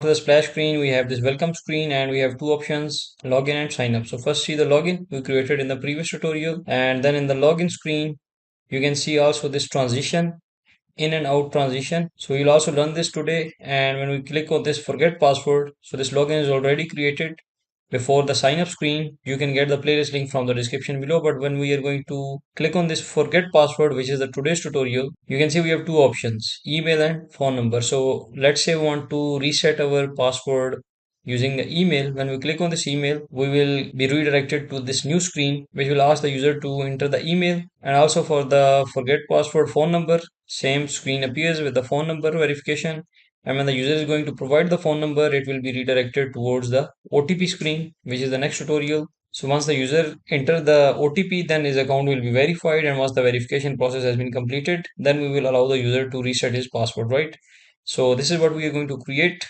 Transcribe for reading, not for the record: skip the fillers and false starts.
For the splash screen, we have this welcome screen and we have two options, login and sign up. So first see the login we created in the previous tutorial, and then in the login screen, you can see also this transition, in and out transition. So we'll also learn this today. And when we click on this forget password, so this login is already created before the sign up screen. You can get the playlist link from the description below, but when we are going to click on this forget password, which is the today's tutorial, you can see we have two options, email and phone number. So let's say we want to reset our password using the email. When we click on this email, we will be redirected to this new screen which will ask the user to enter the email. And also for the forget password phone number, same screen appears with the phone number verification. And when the user is going to provide the phone number, it will be redirected towards the OTP screen, which is the next tutorial. So once the user enter the OTP, then his account will be verified. And once the verification process has been completed, then we will allow the user to reset his password, right? So this is what we are going to create.